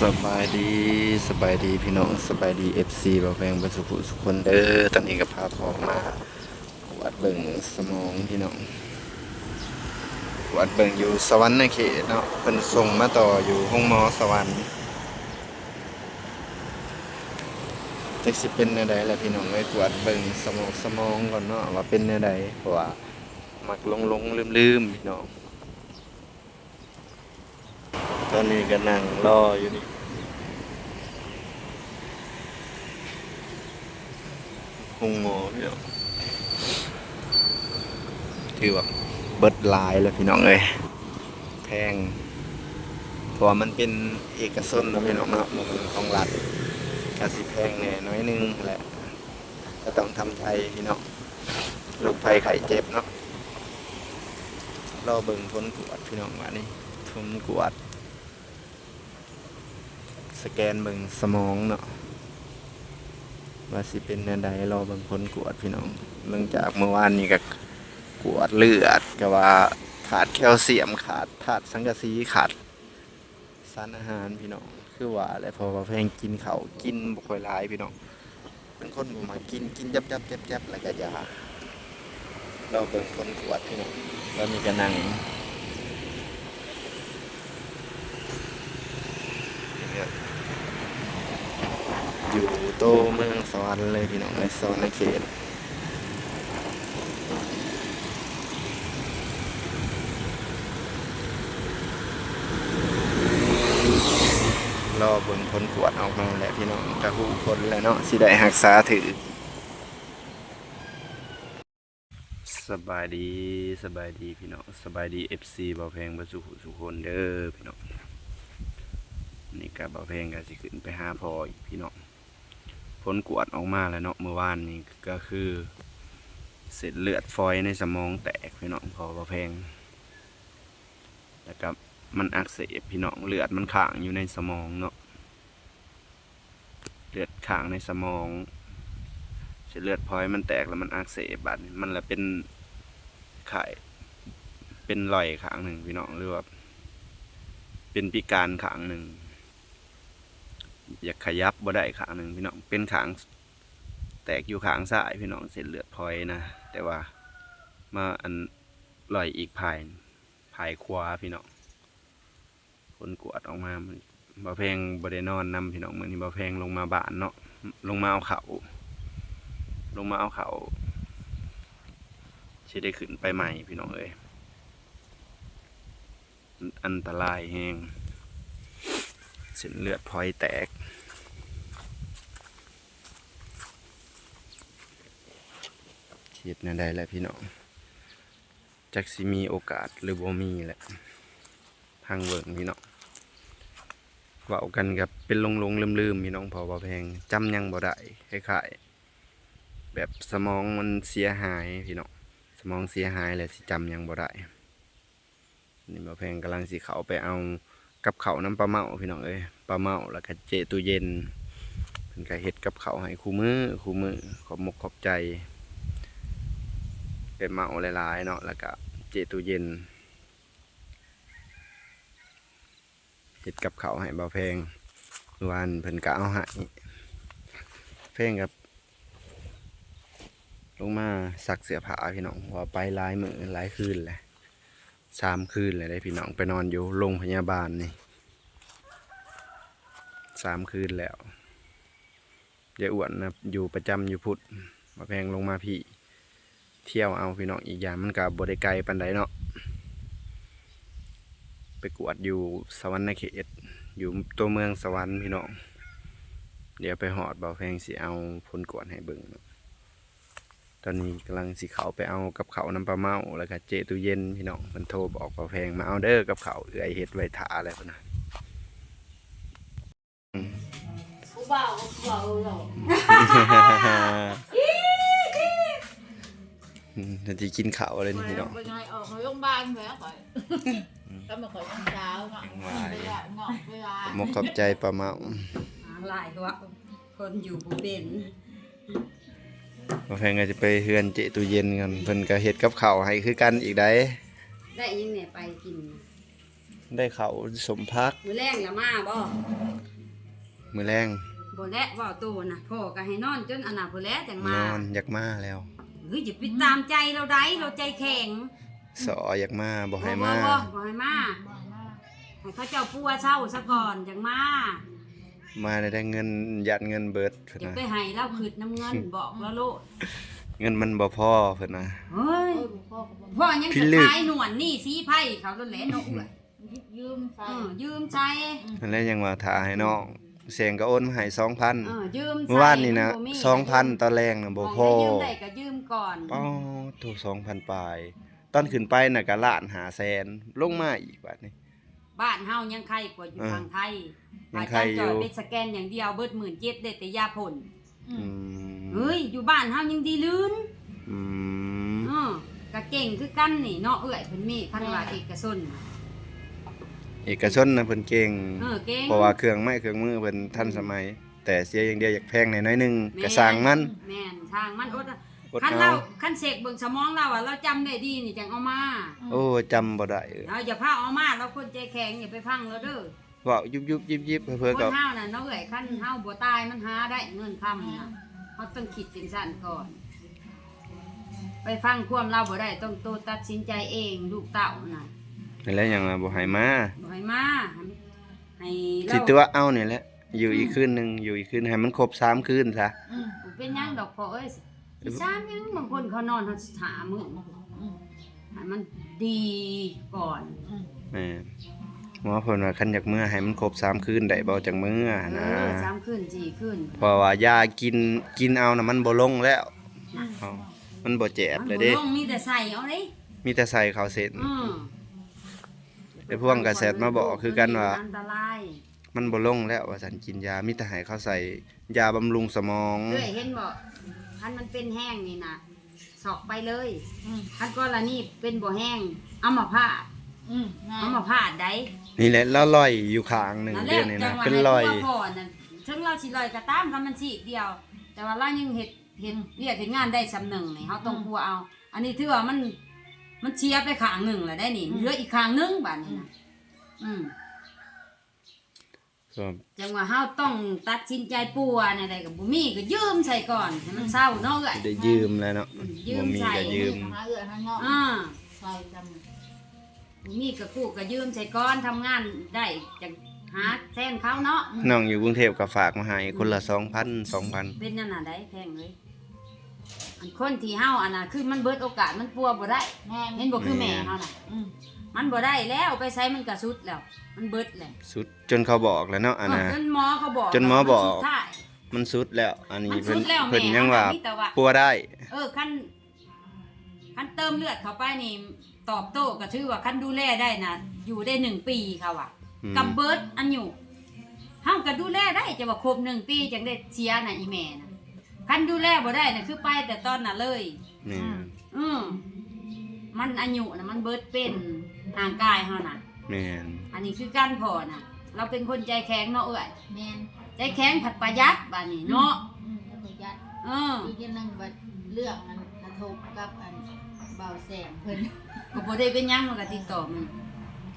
สบายดีสบายดีพี่น้องสบายดีFC บ่าวแพงเบ่สุขสุขคนเด้อตอนนี้ก็พาพ่อมาวัดเบิ่งสมองพี่น้องวัดเบิ่งอยู่สวรรค์เขตเนาะเพิ่นส่งมาต่ออยู่ห้องหมอสวรรค์จักสิเป็นแนวใดล่ะพี่น้องเอ้ยตรวจเบิ่งสมองก่อนเนาะว่าเป็นแนวใดเพราะว่ามักหลงลืมพี่น้องตอนนี้ก็นั่งรออยู่นี่ห้องหมอพี่น้องถือว่าเบิดหลายแล้วพี่น้องเอ้ยแพงเพราะว่ามันเป็นเอกชนนะพี่น้องเนาะมันเป็นของรัฐก็สิแพงแน่น้อยนึงแหละก็ต้องทำใจพี่น้องโรคภัยไข้เจ็บเนาะรอเบิ่งผลกวดพี่น้องว่านี่ผลกวดสแกนเบิ่งสมองเนาะว่าสิเป็นแนวใดรอเบิ่งผลกวดพี่น้องเนื่องจากเมื่อวานนี้ก็กวดเลือดก็ว่าขาดแคลเซียมขาดธาตุสังกะสีขาดสารอาหารพี่น้องคือว่าแล้วพอว่าแพงกินข้าวกินบ่ค่อยหลายพี่น้องเป็นคนบ่มากินจับแล้วก็ยาเราเบิ่งผลกวดพี่น้องแล้วมีก็นั่งอยู่โตเมืองสวรรค์เลยพี่น้องในสวรรค์เขตรอเบิ่งผลกวดออกมาแหละพี่น้องกระหูผลแล้วเนาะสิได้รักษาถือสบายดีพี่น้องสบายดี FC บ่าวแพงบ่สุขคนเด้อพี่น้องนี่ก็บ่าวแพงก็สิขึ้นไปหาพ่ออีกพี่น้องผลกวดออกมาแล้วเนาะเมื่อวานนี้ก็คือเส้นเลือดฝอยในสมองแตกพี่น้องพอบ่าวแพงแล้วก็มันอักเสบพี่น้องเลือดมันค้างอยู่ในสมองเนาะเลือดค้างในสมองเส้นเลือดฝอยมันแตกแล้วมันอักเสบบัดนี้มันละเป็นไข้เป็นรอยข้างหนึ่งพี่น้องหรือว่าเป็นพิการข้างหนึ่งอยากขยับบ่ได้ข้างหนึ่งพี่น้องเป็นข้างแตกอยู่ข้างซ้ายพี่น้องเส้นเลือดฝอยนะแต่ว่ามาอันรอยอีกภายขวาพี่น้องผลกวดออกมาบ่าวแพงบ่ได้นอนนำพี่น้องมื้อนี้บ่าวแพงลงมาบ้านเนาะลงมาเอาเขาสิได้ขึ้นไปใหม่พี่น้องเอ้ยอันตรายแฮงเส้นเลือดฝอยแตกเฮ็ดแนวใดแหละพี่น้องจักสิมีโอกาสหรือบ่มีแหละทางเบิ่งพี่น้องเว้ากันกับเป็นหลงลืมพี่น้องพอบ่าวแพงจำยังบ่ได้คล้ายๆแบบสมองมันเสียหายพี่น้องสมองเสียหายแล้วสิจำยังบ่ได้นี่บ่าวแพงกำลังสิเข้าไปเอากับข้าวน้ำปลาเมาพี่น้องเอ้ยปลาเมาแล้วก็เจตู้เย็นเพิ่นก็เฮ็ดกับข้าวให้คู่มือขอบมกขอบใจไปเมาหลายๆเนาะแล้วก็เจตู้เย็นเฮ็ดกับข้าวให้บ่าวแพงวันเพิ่นก็เอาให้แพงกับลงมาซักเสื้อผ้าพี่น้องว่าไปหลายมื้อหลายคืนแหละ3 คืนเลยได้พี่น้องไปนอนอยู่โรงพยาบาลนี่3 คืนแล้วยายอ้วนนะอยู่ประจำอยู่พุทธบ่าวแพงลงมาพี่เที่ยวเอาพี่น้องอีกอย่างมันก็บ่ได้ไกลปานใดเนาะไปกวดอยู่สวรรค์เขตอยู่ตัวเมืองสวรรค์พี่น้องเดี๋ยวไปหอดบ่าวแพงสิเอาผลกวดให้เบิ่งตอนนี้กำลังสิเขาไปเอากับเขาน้ำปลาเมาแล้วก็เจตู้เย็นพี่น้องมันโทรบอกบ่าวแพงมาเอาเด้อกับเขาเอื้อยเฮ็ดไว้ท่าอะไรพุ่นน่ะกูเบาหรอก ทันทีกินข้าวอะไรนี่พี่น้อง ไปไงออกมาโรงพยาบาลแล้วก่อนก็มาขอเช้าเนาะเวลา หมกขอบใจปลาเมา หลายว่าคนอยู่บุเป็น บ่าวแพงก็จะไปเฮือนเจตู้เย็นกันเพิ่นก็เฮ็ดกับข้าวให้คือกันอีกได้ ได้ยังเนี่ยไปกิน ได้ข้าวสมพัก มื้อแรงละมาบ่ มื้อแรง บ่และเว้าโตน่ะพ่อก็ให้นอนจนอันน่ะพุ่นแหละจัง น มา อนอยากมาแล้ว เฮ้ยอย่าไปตามใจเราได้เราใจแข็ง สออยากมาบ่ให้มา บ่ให้มาให้เขาเจ้าปัวเช่าซะก่อนจังมา มาได้เงินยัดเงินเบิดเพิ่น อย่า นะ ไปให้เราคืดน้ำเงินบอกแล้วโลด เงินมันบ่พอเพิ่นนะ เฮ้ย พ่อกับผม พ่อยัง พี่ จะ ลึก ขายหนวดนี่สีไผ่เขาโดนแหลนกเลย ยืมใส่ ยืมใจ นั่นแหละยังว่าถ่าให้น้องเสียงก็โอนมาให้ 2,000 ยืมใจ เมื่อวานนี่นะ บ่มี 2,000ตอนแรงน่ะบ่พอ ยืมได้ก็ยืมก่อน ป้อถูก 2,000ปลายตอนขึ้นไปน่ะก็ล้าน500,000ลงมาอีกบัดนี้ บ้านเฮายังใครกว่าอยู่ทางไทย ยังใครอยู่ จอยไปสแกนอย่างเดียวเบิด17,000ได้แต่ยาผล อืม เฮ้ยอยู่บ้านเฮายังดีลื่น อืม ก็เก่งคือกันนี่เนาะเอื้อยเพิ่นมีคันว่าเอกชน เอกชนน่ะเพิ่นเก่ง เก่ง เพราะว่าเครื่องไม้เครื่องมือเพิ่นทันสมัย แต่เสียอย่างเดียวอยากแพงหน่อยๆนึงก็สร้างมัน แม่นทางมันอด อด คัน เอา เราคันเสกเบิ่งสมองเราอะเราจำได้ดีนี่จังเอามา โอ้จำบ่ได้ เราอย่าพาเอามาเราคนใจแข็งอย่าไปพังเราเด้อ เว้ายุบๆยิบๆเพิ่น ค ก็ นเฮาน่ะเนาะเอ้ยคันเฮาบ่ตายมันหาได้เงินคำน่ะเฮาต้องคิดจังซั่นก่อน ไปฟังความเราบ่ได้ต้องโตตัดสินใจเองลูกเต้าน่ะ นั่นแหละยังว่าบ่ให้มา บ่ให้มาให้เรา สิตัวเอานี่แหละอยู่อีกคืนหนึงอยู่อีกคืนให้มันครบ3คืนซะ บ่เป็นหยังดอกพ่อเอ้ยสิซ้ำหยังบางคนเขานอนเขาหามื้อให้มันดีก่อน แม่หมอเพิ่นว่าคันอยากมื้อให้มันครบ3คืนได้บ่จังมื้อนะ 3คืน4คืน เพราะว่ายากินเอาน่ะมันบ่ลงแล้วเอามันบ่แจ็บเลยเด้ มันบ่ลงมีแต่ใส่เอาเด้ มีแต่ใส่เข้าเส้นไอ้พวกกระแสมาบอกคือกันว่า อันตราย มันบ่ลงแล้วว่าซั่นกินยามีแต่ให้เขาใส่ยาบำรุงสมอง เอ้ยเห็นบ่คันมันเป็นแห้งนี่น่ะสอกไปเลยคันกรณีเป็นบ่แห้งเอามาพาดเอามาพาดได้ นี่แหละแล้วลอยอยู่ข้างหนึง นั่นแห เดื ละ อนนี้ จั นะ งหวะ เป็น ให้ รอย ตัวพ่อนั่นถึงเราสิลอยก็ตามคันมันสิเดียว แต่ว่าเรายังเฮ็ดเรียกเฮ็ดงานได้สำนึงนี่เฮาต้องกลัวเอา อันนี้ถือว่ามันเชียร์ไปข้างหนึงแล้วได้นี่เหลืออีกข้างหนึงบัดนี้นะก็ จังว่าเฮาต้องตัดสินใจปัวเนี่ยใดก็บ่มีก็ยืมใส่ก่อนให้มันเศร้าเนาะเอ้ย ได้ยืมแล้วเนาะ ยืม บ่มี ใส่ ก็ยืม หาเอื้อข้างนอก อ่า ใส่จ บ่มีก็กู้ก็ยืมใส่ก่อนทำงานได้จังหาแทนเขาเนาะ น้องอยู่กรุงเทพก็ฝากมาให้คนละ 2,000 เป็นนั่นน่ะได้แพงเลยอันคนที่เฮาอันน่ะคือมันเบิดโอกาสมันปัวบ่ได้ ำแม่ เห็นบ่คือแม่เฮาน่ะ อืม มันบ่ได้แล้วไปใช้มันก็สุดแล้ว มันเบิดแล้ว สุดจนเขาบอกแล้วเนาะอันน่ะ จนหมอเขาบอก จนหมอบอก ว่ามันสุดท้าย มันสุดแล้ว อันนี้ มัน เพิ่ สุ น ดแล้ว เพิ่น แม่ ยังว่า มีแต่ว่า ปัวได้ คันเติมเลือดเข้าไปนี่ตอบโต้ก็ถือว่าคันดูแลได้น่ะอยู่ได้1 ปีค่ะว่ะ อืม กับเบิดอันอยู่เฮาก็ดูแลได้จะว่าครบ1 ปีจังได้เสียน่ะอีแม่น่ะคันดูแลบ่ได้น่ะคือไปแต่ตอนน่ะเลย นี่ มันอายุน่ะมันเบิดเป็นห่างกายเฮาน่ะ แม่น อันนี้คือการพอน่ะ เราเป็นคนใจแข็งเนาะเอ้ย แม่น ใจแข็งผัดประหยัดบัดนี้เนาะ แล้วก็ยัด เออ อีกอย่างหนึงบัดเรื่องมันกระทบกับอันเบาแสงเพิ่น ก็บ่ได้เป็นหยังมันก็ติดต่อมัน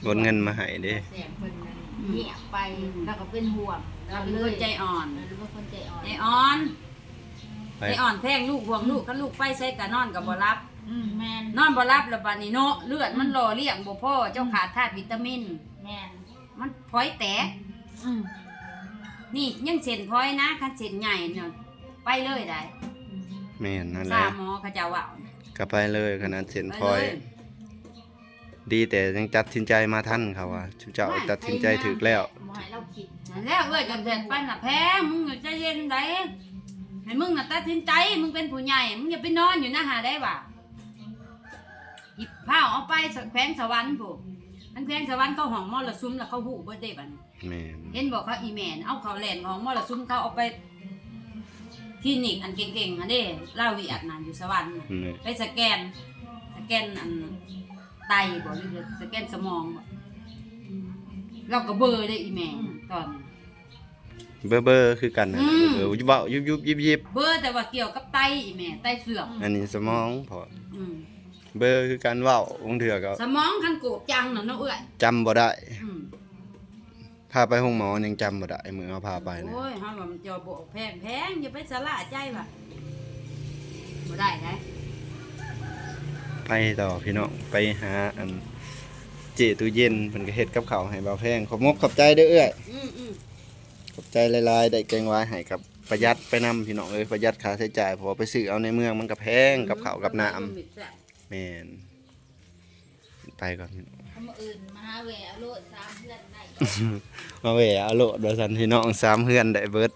โอนเงินมาให้เด้ แสงเพิ่นนั่นเงียบไปแล้วก็เป็นห่วง เราเป็นคนใจอ่อน แล้วเป็นคนใจอ่อน ใจอ่อน ไป ใจอ่อนแพงลูกห่วงลูกคันลูกไปใช้ก็นอนก็บ่รับ แม่น นอนบ่รับแล้วบัดนี้เนาะเลือดมันหล่อเลี้ยงบ่พอเจ้าขาดธาตุวิตามิน แม่น มันพลอยแตก อืม นี่ยังเส้นพลอยนะคันเส้นใหญ่เนาะไปเลยได้ แม่นนั่นแห สา ละ หมอเขาเจ้าว่า ก็ไปเลยขนาดเส้น ไป พลอย เลย ดีแต่ยังตัดสินใจมาทันเขาว่าชุเจ้าตัดสินใจถูกแล้ว บ่ให้เราคิด นั่นแหล้วเอ้ยกันเสร็จไปน่ะแพงมึงอย่าใจเย็นได้ให้มึงน่ะตัดสินใจมึงเป็นผู้ใหญ่มึงอย่าไปนอนอยู่นะหาได้ว่ะหยิบผ้าเอาไปแขวงสวรรค์ผู้อันแขวงสวรรค์เขาห้องมรสุมแล้วเขาหูเบิดได้บัดนี้ แม่น เห็นบอกเขาอีแมนเอาเขาแล่นของมรสุมเขาเอาไปคลินิกอันเก่งๆอันนี้ลาวีอัดนั่นอยู่สวรรค์น่ะ นี่ ไปสแกนอันไตบ่หรือสแกนสมองบ่เราก็เบลอร์ได้อีแม่ตอน เบอร์คือกันนะ อืม เบอร์เบายุบยิบ เบลอร์แต่ว่าเกี่ยวกับไตอีแม่ไตเสื่อม อันนี้สมองพอ อืม เบอร์คือการเว้าองเถื่อก็ สมองคันโกบจังน่ะเนาะเอ้ย จำบ่ได้ อืม พาไปห้องหมอยังจำบ่ได้มื้อเอาพาไปนะ โอ้ยเฮาว่ามันจะบอกแพงอย่าไปสละใจว่ะบ่ได้นะ ไปต่อพี่น้องไปหาอันเจตู้เย็นเพิ่นก็เฮ็ดกับข้าวให้บ่าวแพงขอบมกขอบใจเด้อเอ้ย อืม ขอบใจหลายๆได้แกงวายให้กับประหยัดไปนำพี่น้องเอ้ยประหยัดค่าใช้จ่ายเพราะว่าไปซื้อเอาในเมืองมันก็แพงกับข้าวกับน้ำแม่นไปก่อนพี่น้อง ทำอื่นมาหาแหวะโลด3เดือนได้ มาแหวะเอาโลดว่าซั่นพี่น้อง3เฮือนได้เบิด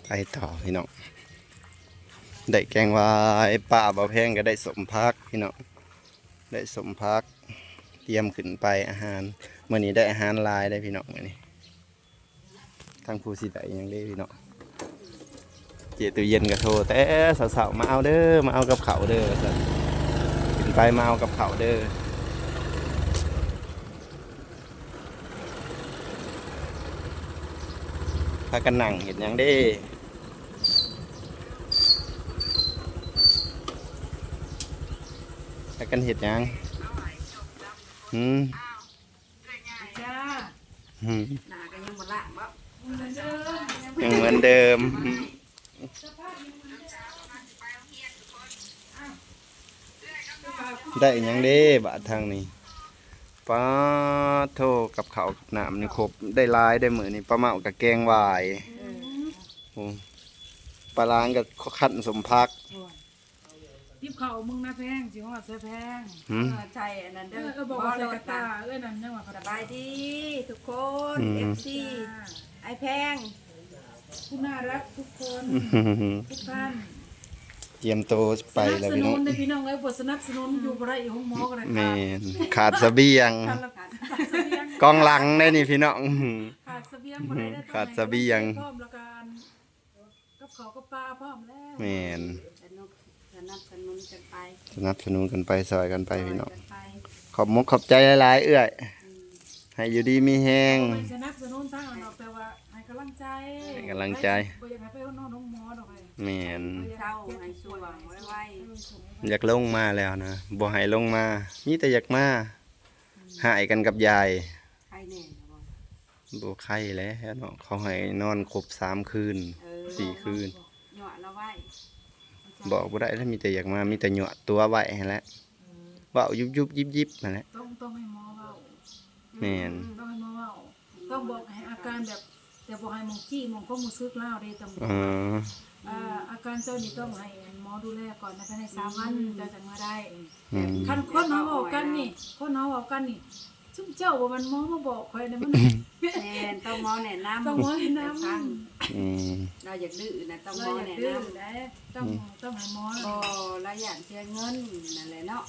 ไปต่อพี่น้องได้แกงวายป้าบ่แพงก็ได้สมพักพี่น้องได้สมพักเตรียมขึ้นไปอาหารมื้อนี้ได้อาหารหลายได้พี่น้องมื้อนี้ทางผู้สิได้หยังได้พี่น้องเจตู้เย็นก็โทรแต่สาวๆมาเอาเด้อมาเอากับเขาวเด้อว่าซั่นขึ้นไปมาเอากับเขาวเด้อพากันนั่งเห็นหยังเด้พากันเห็ดหยังหืม จ้า หืม หน้าก็ยังบ่ละบ่ ยังเหมือนเดิมได้หยังเด้บาททางนี้ป้าโทกับเขาวกับน้ำนี่ครบได้หลายได้มื้อนี่ปลาเมากับแกงหวายโอ้ปลาล้างกับขันสมพัก ยิบเขามึงนะแพงสิว่าใส่แพง หืม ใจอันนั้นเด้อ บอกว่าใส่กระตานั่นยังว่าเขา สบายดีทุกคน อืม FC ไอ้แพง ผู้น่ารักทุกคนทุกท่าน เตรียมโตวไปแล้วพี่น้อง สนับสนุนในพี่น้องเลยบทสนับสนุนอยู่บ่ได้อยู่ห้องหมอกันเลย แม่นขาดเสบียง ขาดเสบียง กองหลังได้นี่พี่น้อง ขาดเสบียงบ่ได้ ขาดเสบียง พร้อมแล้วกันกับเขากับปลาพร้อมแล้ว แม่น สนับสนุนกันไป สนับสนุนกันไปซอยกันไปพี่น้อง กันไป ขอบมุกขอบใจหลายๆเอื้อยให้อยู่ดีมีแห้ง ไปสนับสนุนทางออกแต่ว่าให้กำลังใจ ให้กำลังใจ บ่อยากให้ไปนอนห้องหมอดอกเลย แม่น เช้าให้สว่างไว้ อยากลงมาแล้วนะบ่ให้ลงมามีแต่อยากมาหายกันกับยาย ใครแน่บ่ บ่ไข้แล้วเนาะเขาให้นอนครบ3คืน4คืน หยอดละไว้ บอกบ่ได้แล้วมีแต่อยากมามีแต่หยอดตัวไว้ให้แล้วเว้ายุบๆยิบๆนั่นแหละ ต้องให้หมอเว้า แม่น ต้องให้หมอเว้าต้องบอกให้อาการแบบแต่บอกให้หมองจี้หมองก็มือซึกเล่าได้ต้องบอก อาการเจ้านี่ต้องให้หมอดูแลก่อนนะภายใน3 วันเจ้าจะมาได้ อืม คันคนเฮาเอากันนี่คนเฮาเอากันนี่ซุมเจ้าว่ามันหมอมาบอกข่อยนะมัน แน่นต้องหมอแนะนำ ต้องหมอแนะนำ ฟัง อืม เราอยากดื้อนะต้องหม เรา อ อยาก แนะ ดื้อน ำ ได้ต้องให้หมอ บ่เราอยากเสียเงินนั่นแหละเนาะ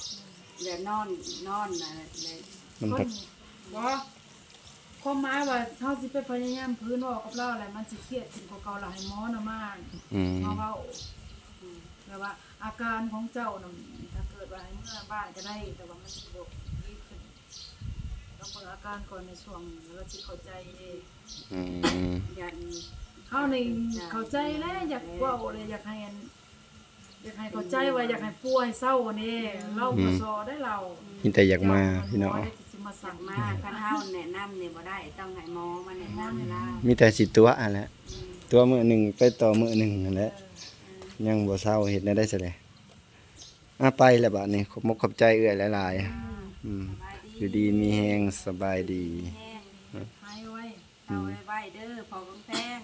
เดี๋ยวนอนนั่นแหละเลย มัน ค พั น ก บ่ความหมายว่าเฮาสิไปพยายามพื้นบอกกับเราแหละมันสิเครียดขึ้นกว่าเก่าหลายหมอนะมาก อืม เพราะว่าแต่ว่าอาการของเจ้าน่ะถ้าเกิดว่าให้เมื่อบ้านก็ได้แต่ว่ามันสิบ่ดีขึ้นต้องเบิ่งอาการก่อนในช่วงเราสิเข้าใจเอง อืม อยาก เฮานี่เข้าใจแล้วอยากเว้าเลยอยากให้เข้าใจว่าอยากให้ป่วยเศร้านี่เราบ่ซอได้เรา มีแต่อยากมาพี่น้อง สิมาสั่ง มาคันเฮาแนะนำนี่บ่ได้ต้องให้หมอมาแนะนำให้เรา มีแต่สิตัวอันแหละตัวมื้อหนึ่งไปต่อมื้อหนึ่งนั่นแหละยังบ่เศร้าเฮ็ดได้ซะเลยไปแล้วบัดนี้ขอบมกขอบใจเอื้อยหลายๆอืมอยู่ดีมีแฮงสบายดี แห้ง หายไว้ เอาไว้เด้อพอแพง